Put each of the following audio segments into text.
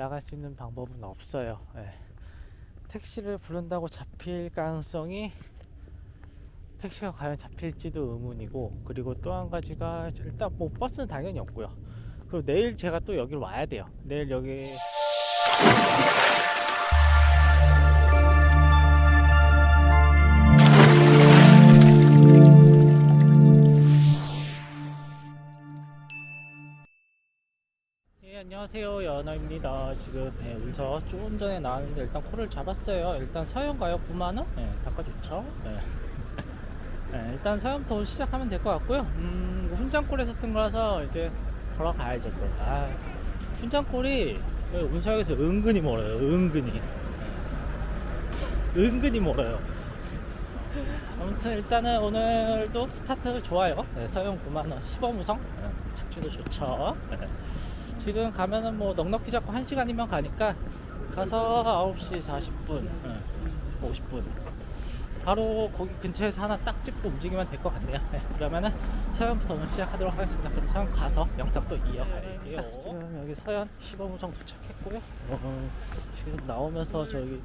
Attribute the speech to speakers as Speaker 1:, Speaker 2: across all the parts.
Speaker 1: 나갈 수 있는 방법은 없어요. 예. 택시를 부른다고 잡힐 가능성이, 택시가 과연 잡힐지도 의문이고, 그리고 또 한 가지가 일단 뭐 버스는 당연히 없고요. 그리고 내일 제가 또 여기를 와야 돼요. 내일 여기 안녕하세요, 연어입니다. 지금 여기서 조금 전에 나왔는데 일단 코를 잡았어요. 일단 서현 가요? 9만원? 네, 닦아줬죠. 네. 네, 일단 서현부터 시작하면 될 것 같고요. 훈장골에서 뜬 거라서 이제 걸어가야죠 또. 훈장골이 운석에서 은근히 멀어요. 은근히 멀어요. 아무튼 일단은 오늘도 스타트 좋아요. 네, 서현 9만원 10원 우성. 네, 착지도 좋죠. 네. 지금 가면은 뭐 넉넉히 잡고 1시간이면 가니까 가서 9시 40분, 50분 바로 거기 근처에서 하나 딱 찍고 움직이면 될 것 같네요. 네, 그러면은 서현부터 오늘 시작하도록 하겠습니다. 그럼 서현 가서 영상 또 이어갈게요. 지금 여기 서현 시범우성 도착했고요. 지금 나오면서 저기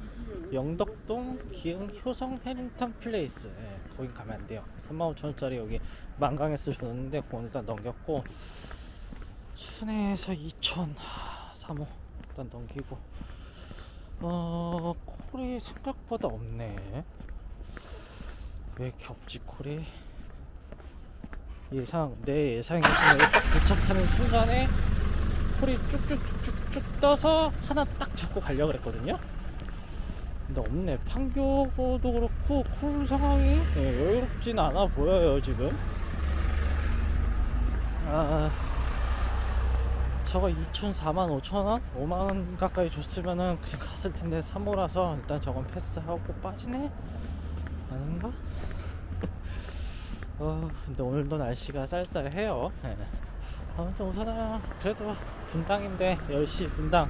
Speaker 1: 영덕동 기흥 효성 해링턴 플레이스, 거기 가면 안 돼요. 35,000원짜리 여기 만강에서 줬는데 그거 일단 넘겼고, 순회에서 2,000 3호 일단 넘기고, 콜이 생각보다 없네. 왜 이렇게 없지 콜이? 내 예상에서 딱 도착하는 순간에 콜이 쭉쭉쭉쭉 떠서 하나 딱 잡고 가려고 그랬거든요. 근데 없네. 판교도 그렇고 콜 상황이 여유롭진 않아 보여요 지금. 저거 2,000, 45,000원? 5만원 가까이 줬으면은 그냥 갔을 텐데 3호라서 일단 저건 패스하고 빠지네? 아닌가? 근데 오늘도 날씨가 쌀쌀해요. 네. 아무튼 우선은 그래도 분당인데 10시 분당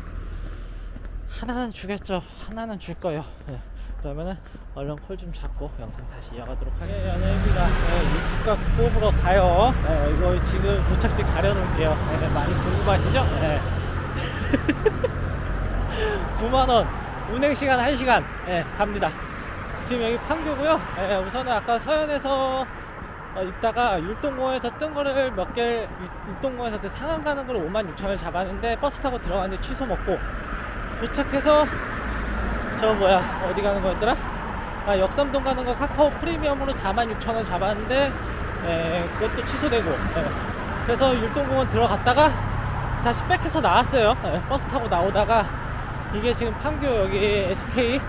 Speaker 1: 하나는 주겠죠. 하나는 줄 거예요. 네. 그러면은 얼른 콜 좀 잡고 영상 다시 이어가도록 하겠습니다. 연예입니다. 유튜브가 뽑으러 가요. 이거 지금 도착지 가려놓을게요. 많이 궁금하시죠? 9만원 운행시간 1시간 갑니다. 지금 여기 판교고요. 우선은 아까 서현에서 있다가 율동공원에서 뜬 거를 몇 개, 율동공원에서 그 상암 가는 걸 56,000원 잡았는데 버스 타고 들어갔는데 취소 먹고, 도착해서 저 어디 가는 거였더라? 역삼동 가는 거 카카오 프리미엄으로 46,000원 잡았는데 그것도 취소되고, 그래서 율동공원 들어갔다가 다시 백해서 나왔어요. 버스 타고 나오다가 이게 지금 판교 여기 SK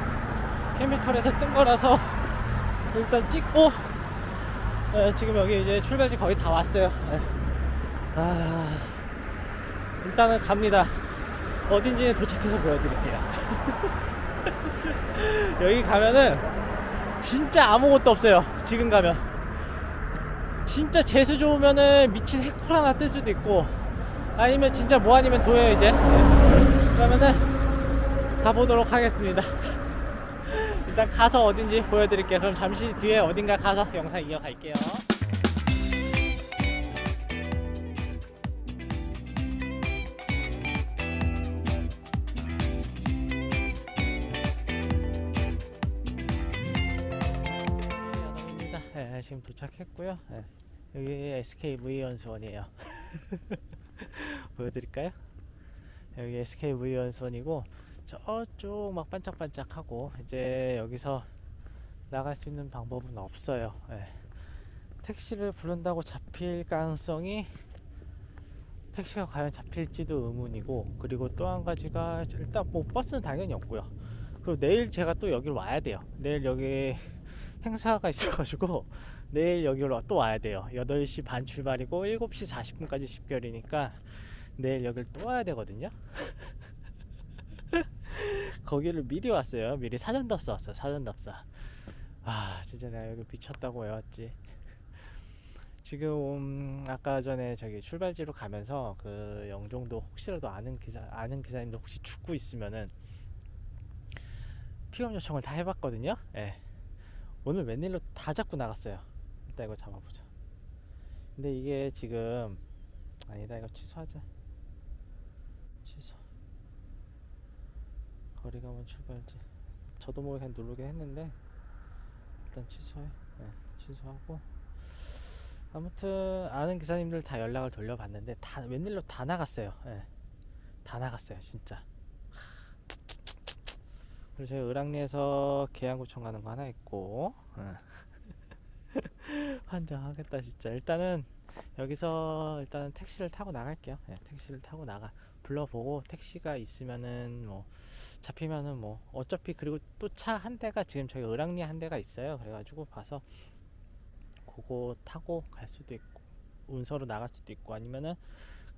Speaker 1: 케미컬에서 뜬 거라서 일단 찍고, 지금 여기 이제 출발지 거의 다 왔어요. 일단은 갑니다. 어딘지는 도착해서 보여드릴게요. 여기 가면은 진짜 아무것도 없어요. 지금 가면 진짜 재수 좋으면은 미친 해콜 하나 뜰 수도 있고, 아니면 진짜 뭐 아니면 도요 이제. 그러면은 가보도록 하겠습니다. 일단 가서 어딘지 보여드릴게요. 그럼 잠시 뒤에 어딘가 가서 영상 이어갈게요. 지금 도착했고요. 여기 SKV 연수원이에요. 보여드릴까요? 여기 SKV 연수원이고, 저쪽 막 반짝반짝하고, 이제 여기서 나갈 수 있는 방법은 없어요. 택시를 부른다고 잡힐 가능성이, 택시가 과연 잡힐지도 의문이고, 그리고 또 한 가지가 일단 뭐 버스는 당연히 없고요. 그리고 내일 제가 또 여기를 와야 돼요. 내일 여기 행사가 있어가지고 내일 여기로 또 와야 돼요. 8시 반 출발이고 7시 40분까지 집결이니까 내일 여길 또 와야 되거든요. 거기를 미리 왔어요. 미리 사전답사 왔어요. 사전답사. 진짜 내가 여기 미쳤다고 왜 왔지. 지금 아까 전에 저기 출발지로 가면서 그 영종도 혹시라도 아는 기사님도 혹시 죽고 있으면은 픽업 요청을 다 해봤거든요. 오늘 웬일로 다 잡고 나갔어요. 일단 이거 잡아보자. 근데 이게 지금 아니다, 이거 취소하자. 취소. 거리감은 출발지. 저도 모르게 그냥 누르게 했는데 일단 취소해. 네, 취소하고. 아무튼 아는 기사님들 다 연락을 돌려봤는데 다 웬일로 다 나갔어요. 네, 다 나갔어요 진짜. 그리고 저희 을왕리에서 계양구청 가는 거 하나 있고. 환장하겠다 진짜. 일단은 여기서 일단은 택시를 타고 나갈게요. 네, 택시를 타고 나가 불러보고 택시가 있으면은 뭐 잡히면은 뭐 어차피, 그리고 또 차 한 대가 지금 저희 을왕리 한 대가 있어요. 그래가지고 봐서 그거 타고 갈 수도 있고 운서로 나갈 수도 있고, 아니면은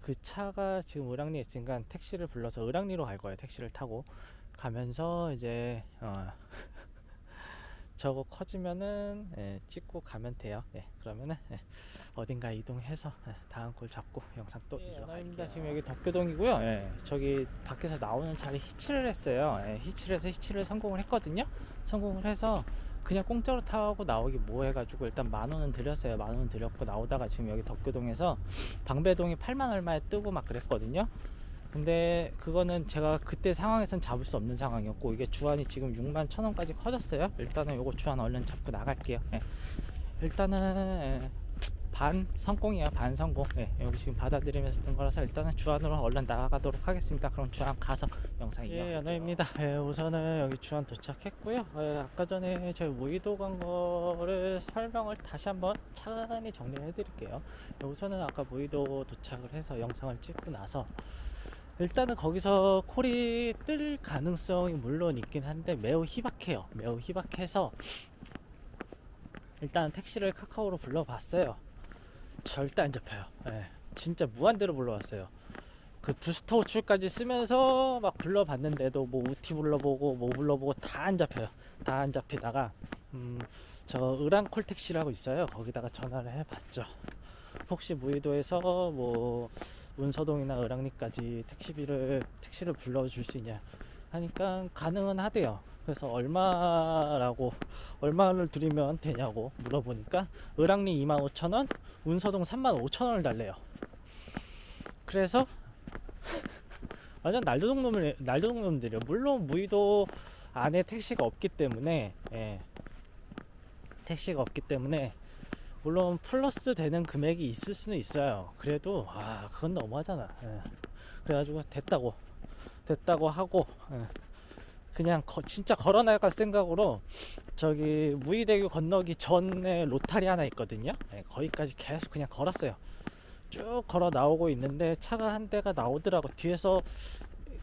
Speaker 1: 그 차가 지금 을왕리에 있으니까 택시를 불러서 을왕리로 갈 거예요. 택시를 타고 가면서 이제 저거 커지면은 찍고 가면 돼요. 그러면은 어딘가 이동해서 다음 걸 잡고 영상 또 이어갈게요. 지금 여기 덕교동이고요. 저기 밖에서 나오는 차를 히치를 했어요. 히치를 해서 히치를 성공을 했거든요. 성공을 해서 그냥 공짜로 타고 나오기 뭐 해가지고 일단 10,000원은 드렸어요. 10,000원 드렸고 나오다가 지금 여기 덕교동에서 방배동이 8만 얼마에 뜨고 막 그랬거든요. 근데 그거는 제가 그때 상황에선 잡을 수 없는 상황이었고, 이게 주안이 지금 61,000원까지 커졌어요. 일단은 요거 주안 얼른 잡고 나갈게요. 일단은 반 성공이에요. 반 성공. 여기 지금 받아들이면서 뜬 거라서 일단은 주안으로 얼른 나가도록 하겠습니다. 그럼 주안 가서 영상 이어갈게요. 연호입니다. 우선은 여기 주안 도착했고요. 아까 전에 저희 무의도 간 거를 설명을 다시 한번 차근히 정리를 해드릴게요. 우선은 아까 무의도 도착을 해서 영상을 찍고 나서 일단은 거기서 콜이 뜰 가능성이 물론 있긴 한데 매우 희박해요. 매우 희박해서 일단 택시를 카카오로 불러봤어요. 절대 안 잡혀요. 진짜 무한대로 불러왔어요. 그 부스터 호출까지 쓰면서 막 불러봤는데도 뭐 우티 불러보고 뭐 불러보고 다 안 잡혀요. 다 안 잡히다가 저 을왕콜 택시라고 있어요. 거기다가 전화를 해봤죠. 혹시 무의도에서 뭐 운서동이나 을왕리까지 택시를 불러줄 수 있냐 하니까 가능은 하대요. 그래서 얼마를 드리면 되냐고 물어보니까 을왕리 25,000원, 운서동 35,000원을 달래요. 그래서 완전 날도둑놈들이요. 물론 무의도 안에 택시가 없기 때문에 물론 플러스 되는 금액이 있을 수는 있어요. 그래도 그건 너무하잖아. 그래가지고 됐다고 하고 그냥 진짜 걸어나갈 생각으로 저기 무의대교 건너기 전에 로타리 하나 있거든요. 거기까지 계속 그냥 걸었어요. 쭉 걸어 나오고 있는데 차가 한 대가 나오더라고. 뒤에서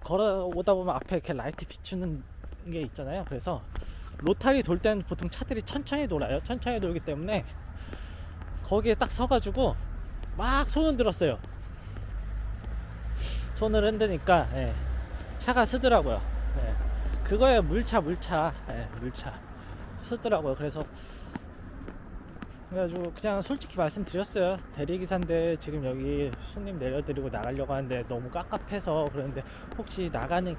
Speaker 1: 걸어 오다 보면 앞에 이렇게 라이트 비추는 게 있잖아요. 그래서 로타리 돌 때는 보통 차들이 천천히 돌아요. 천천히 돌기 때문에 거기에 딱 서가지고 막 손을 들었어요. 손을 흔드니까 차가 쓰더라고요. 그거에 물차 쓰더라고요. 그래가지고 그냥 솔직히 말씀드렸어요. 대리기사인데 지금 여기 손님 내려드리고 나가려고 하는데 너무 깝깝해서 그러는데 혹시 나가는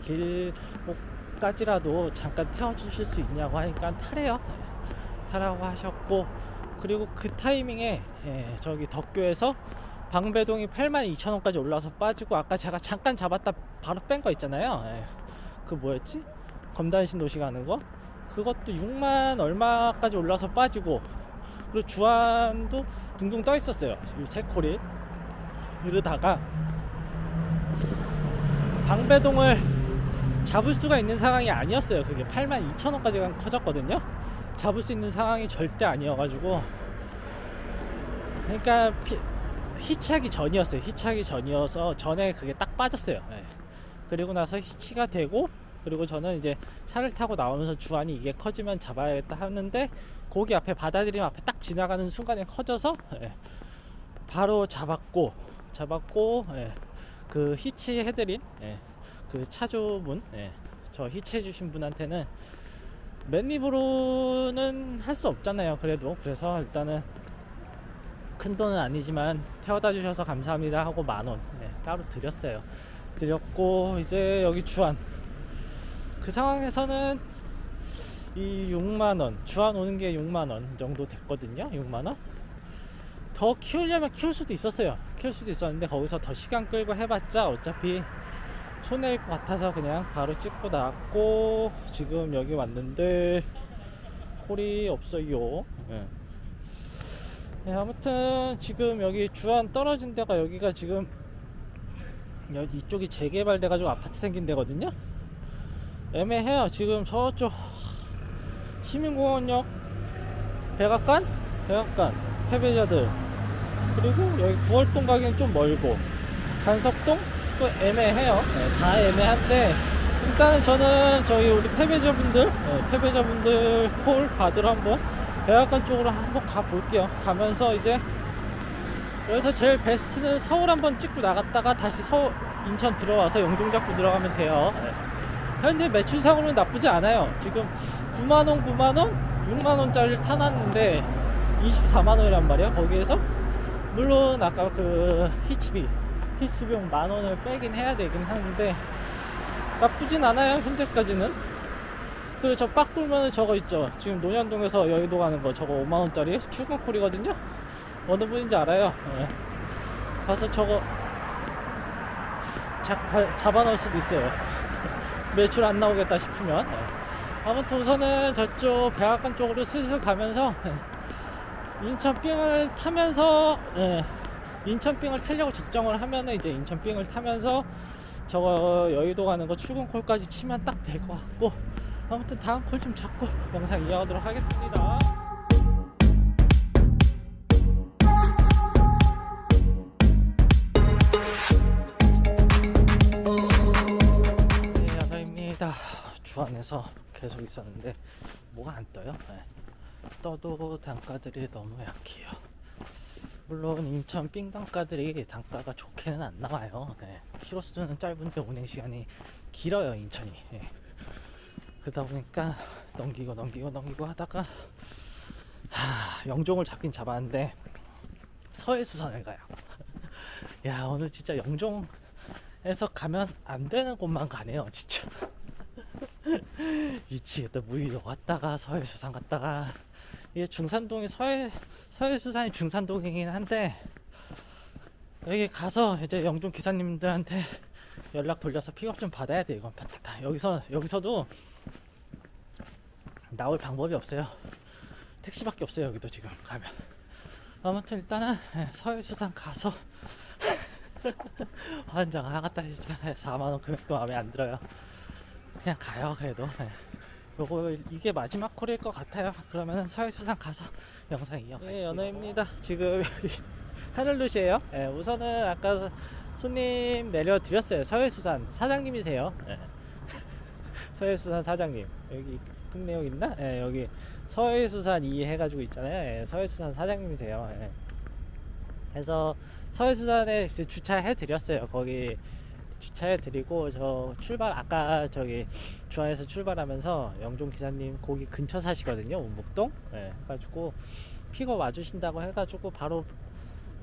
Speaker 1: 길까지라도 잠깐 태워주실 수 있냐고 하니까 타라고 하셨고, 그리고 그 타이밍에 저기 덕교에서 방배동이 82,000원까지 올라와서 빠지고, 아까 제가 잠깐 잡았다 바로 뺀 거 있잖아요. 그 뭐였지? 검단신 도시 가는 거? 그것도 6만 얼마까지 올라와서 빠지고, 그리고 주안도 둥둥 떠 있었어요. 이 세 콜이. 그러다가 방배동을 잡을 수가 있는 상황이 아니었어요. 그게 82,000원까지 커졌거든요. 잡을 수 있는 상황이 절대 아니어가지고, 그러니까 히치하기 전이어서 전에 그게 딱 빠졌어요. 그리고 나서 히치가 되고, 그리고 저는 이제 차를 타고 나오면서 주안이 이게 커지면 잡아야겠다 하는데 거기 앞에 받아들임 앞에 딱 지나가는 순간에 커져서 바로 잡았고 그 히치 해드린 그 차주분, 저 히치 해주신 분한테는 맨입으로는 할 수 없잖아요. 그래서 일단은 큰 돈은 아니지만 태워다 주셔서 감사합니다 하고 10,000원 따로 드렸고, 이제 여기 주안 그 상황에서는 이 6만원 주안 오는 게 6만원 정도 됐거든요. 6만원 더 키우려면 키울 수도 있었는데 거기서 더 시간 끌고 해봤자 어차피 손해일 것 같아서 그냥 바로 찍고 나왔고, 지금 여기 왔는데 콜이 없어요. 예. 네, 아무튼 지금 여기 주안 떨어진 데가 여기가 지금 이쪽이 재개발돼 가지고 아파트 생긴 데거든요. 애매해요. 지금 저쪽 시민공원역 백악관 패배자들, 그리고 여기 구월동 가기는 좀 멀고, 간석동 또 애매해요. 네, 다 애매한데 일단은 저는 저희 우리 패배자분들 콜 받으러 한번 백악관 쪽으로 한번 가볼게요. 가면서 이제 여기서 제일 베스트는 서울 한번 찍고 나갔다가 다시 인천 들어와서 영종 잡고 들어가면 돼요. 네. 현재 매출상으로는 나쁘지 않아요. 지금 9만원 6만원짜리를 타놨는데 24만원이란 말이야. 거기에서 물론 아까 그 히치비용 만원을 빼긴 해야 되긴 하는데 나쁘진 않아요 현재까지는. 그리고 저 빡 돌면은 저거 있죠, 지금 논현동에서 여의도 가는 거, 저거 5만원짜리 출근콜이거든요. 어느 분인지 알아요. 네. 가서 저거 잡아놓을 수도 있어요. 매출 안 나오겠다 싶으면. 네. 아무튼 우선은 저쪽 백악관 쪽으로 슬슬 가면서 인천빙을 타면서, 인천빙을 타려고 작정을 하면은 이제 인천빙을 타면서 저거 여의도 가는 거 출근콜까지 치면 딱 될 것 같고, 아무튼 다음 콜 좀 잡고 영상 이어가도록 하겠습니다. 네, 야사입니다. 주안에서 계속 있었는데 뭐가 안 떠요. 네. 떠도 단가들이 너무 약해요. 물론 인천 삥 단가들이 단가가 좋게는 안 나와요. 네. 키로수는 짧은데 운행시간이 길어요 인천이. 네. 그러다 보니까 넘기고 하다가 영종을 잡긴 잡았는데 서해수산을 가요. 야, 오늘 진짜 영종에서 가면 안 되는 곳만 가네요 진짜. 미치겠다. 무의도 갔다가 서해수산 갔다가, 이게 중산동이 서해수산이 중산동이긴 한데, 여기 가서 이제 영종 기사님들한테 연락 돌려서 픽업 좀 받아야 돼. 이건 다 여기서도 나올 방법이 없어요. 택시밖에 없어요 여기도 지금 가면. 아무튼 일단은 서해수산 가서 환장 하갔다 진짜. 4만원 금액도 마음에 안 들어요. 그냥 가요. 그래도 이게 마지막 콜일 것 같아요. 그러면은 서해수산 가서 영상 이어갈게요. 네, 연어입니다. 지금 여기 하늘도시에요. 네, 우선은 아까 손님 내려드렸어요. 서해수산 사장님이세요. 네. 서해수산 사장님, 여기 흑내역 있나? 네, 여기 서해수산 2 해가지고 있잖아요. 네, 서해수산 사장님이세요. 네. 그래서 서해수산에 이제 주차해 드렸어요. 거기 주차해 드리고, 저 아까 저기 주안에서 출발하면서 영종 기사님 거기 근처 사시거든요, 운목동. 네, 해가지고 픽업 와주신다고 해가지고 바로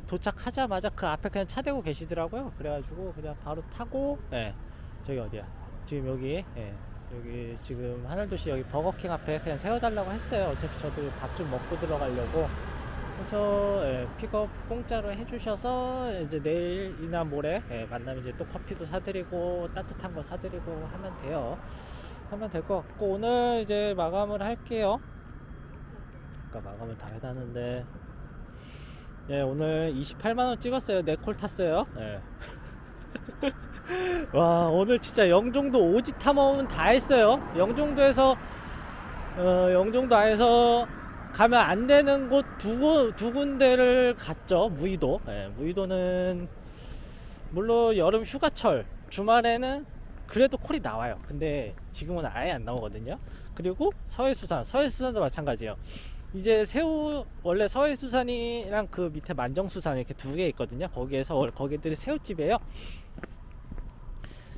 Speaker 1: 도착하자마자 그 앞에 그냥 차 대고 계시더라고요. 그래가지고 그냥 바로 타고, 저기 어디야, 지금 여기, 여기 지금 하늘도시 여기 버거킹 앞에 그냥 세워달라고 했어요. 어차피 저도 밥 좀 먹고 들어가려고. 그래서 픽업 공짜로 해주셔서 이제 내일이나 모레 만나면 이제 또 커피도 사드리고 따뜻한 거 사드리고 하면 돼요. 하면 될 것 같고, 오늘 이제 마감을 할게요. 아까 마감을 다 해놨는데, 네, 오늘 28만원 찍었어요. 4콜 탔어요. 네. 와, 오늘 진짜 영종도 오지 탐험은 다 했어요. 영종도에서 영종도 안에서 가면 안 되는 곳 두 군데를 갔죠. 무의도. 네, 무의도는 물론 여름 휴가철 주말에는 그래도 콜이 나와요. 근데 지금은 아예 안 나오거든요. 그리고 서해수산도 마찬가지예요. 이제 원래 서해수산이랑 그 밑에 만정수산 이렇게 두 개 있거든요. 거기들이 새우집이에요.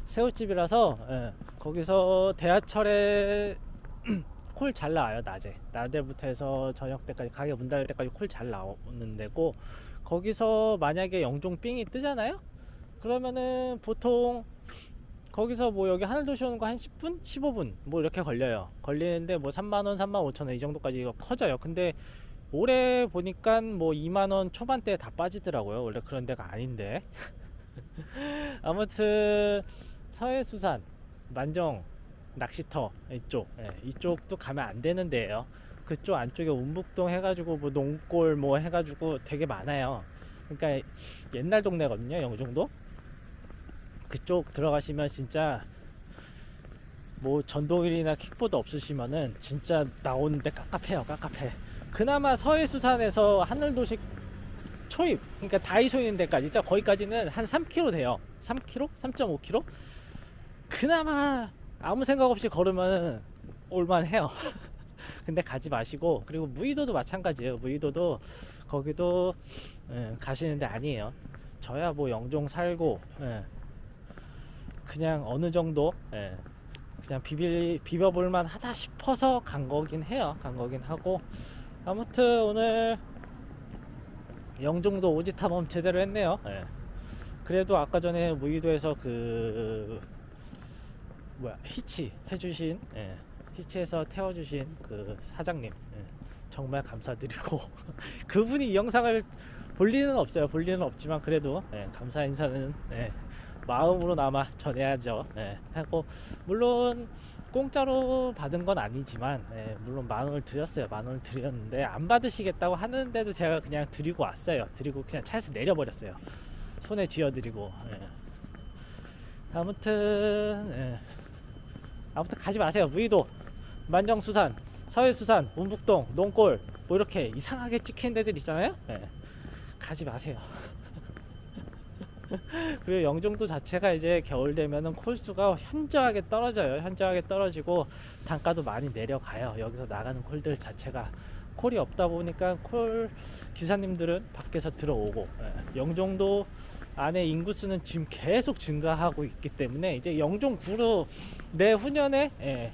Speaker 1: 새우집이라서 거기서 대하철에 콜 잘 나와요. 낮에부터 해서 저녁 때까지, 가게 문 닫을 때까지 콜 잘 나오는 데고, 거기서 만약에 영종 삥이 뜨잖아요. 그러면은 보통 거기서 뭐 여기 하늘도시 오는 거 한 10분? 15분 뭐 이렇게 걸리는데 뭐 3만원 35,000원 이 정도까지 이거 커져요. 근데 올해 보니까 뭐 2만원 초반대에 다 빠지더라고요. 원래 그런 데가 아닌데. 아무튼 서해수산, 만정 낚시터 이쪽, 이쪽도 가면 안 되는 데예요. 그쪽 안쪽에 운북동 해가지고 뭐 농골 뭐 해가지고 되게 많아요. 그러니까 옛날 동네거든요, 영종도. 그쪽 들어가시면 진짜 뭐 전동일이나 킥보드 없으시면은 진짜 나오는데 깝깝해요, 깝깝해. 그나마 서해수산에서 하늘도시 초입, 그러니까 다이소 있는 데까지, 진짜 거기까지는 한 3km 돼요. 3km? 3.5km? 그나마 아무 생각 없이 걸으면 올만해요. 근데 가지 마시고, 그리고 무의도도 마찬가지예요. 무의도도 거기도 가시는데 아니에요. 저야 뭐 영종 살고 그냥 어느 정도 그냥 비벼볼만 하다 싶어서 간 거긴 해요. 간 거긴 하고, 아무튼 오늘 영종도 오지 탐험 제대로 했네요. 그래도 아까 전에 무의도에서 그 뭐야 히치 해주신, 히치에서 태워주신 그 사장님, 정말 감사드리고 그분이 이 영상을 볼 리는 없어요. 볼 리는 없지만 그래도 감사 인사는 마음으로나마 전해야죠. 하고, 물론 공짜로 받은 건 아니지만 물론 10,000원을 드렸어요. 10,000원을 드렸는데 안 받으시겠다고 하는데도 제가 그냥 드리고 왔어요. 드리고 그냥 차에서 내려버렸어요. 손에 쥐어드리고. 아무튼 가지 마세요. 무의도, 만정수산, 서해수산, 운북동, 농골 뭐 이렇게 이상하게 찍힌 데들 있잖아요. 가지 마세요. 그리고 영종도 자체가 이제 겨울 되면은 콜수가 현저하게 떨어져요. 현저하게 떨어지고 단가도 많이 내려가요. 여기서 나가는 콜들 자체가 콜이 없다 보니까 콜 기사님들은 밖에서 들어오고, 영종도 안에 인구수는 지금 계속 증가하고 있기 때문에 이제 영종구로 내후년에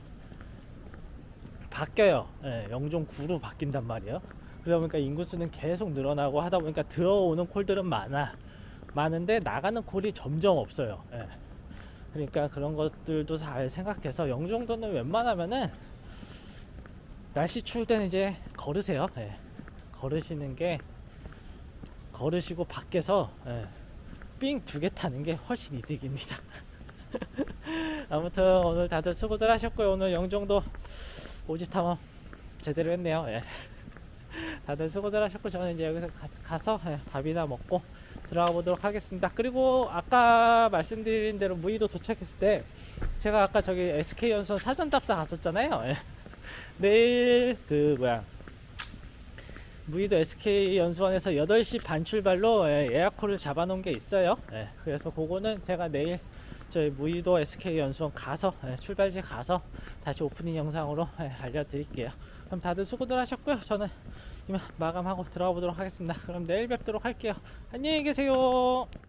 Speaker 1: 바뀌어요. 영종구로 바뀐단 말이에요. 그러다 보니까 인구수는 계속 늘어나고 하다 보니까 들어오는 콜들은 많은데 나가는 콜이 점점 없어요. 그러니까 그런 것들도 잘 생각해서 영종도는 웬만하면은 날씨 추울 때는 이제 걸으세요. 걸으시고 밖에서 삥 2개 타는 게 훨씬 이득입니다. 아무튼 오늘 다들 수고들 하셨고요. 오늘 영종도 오지 탐험 제대로 했네요. 다들 수고들 하셨고, 저는 이제 여기서 가서 밥이나 먹고 들어가 보도록 하겠습니다. 그리고 아까 말씀드린 대로 무의도 도착했을 때 제가 아까 저기 SK연수원 사전 답사 갔었잖아요. 내일 무의도 SK연수원에서 8시 반 출발로 예약콜을 잡아놓은 게 있어요. 그래서 그거는 제가 내일 저희 무의도 SK연수원 가서 출발지 가서 다시 오프닝 영상으로 알려드릴게요. 그럼 다들 수고들 하셨고요. 저는 이만 마감하고 들어가 보도록 하겠습니다. 그럼 내일 뵙도록 할게요. 안녕히 계세요.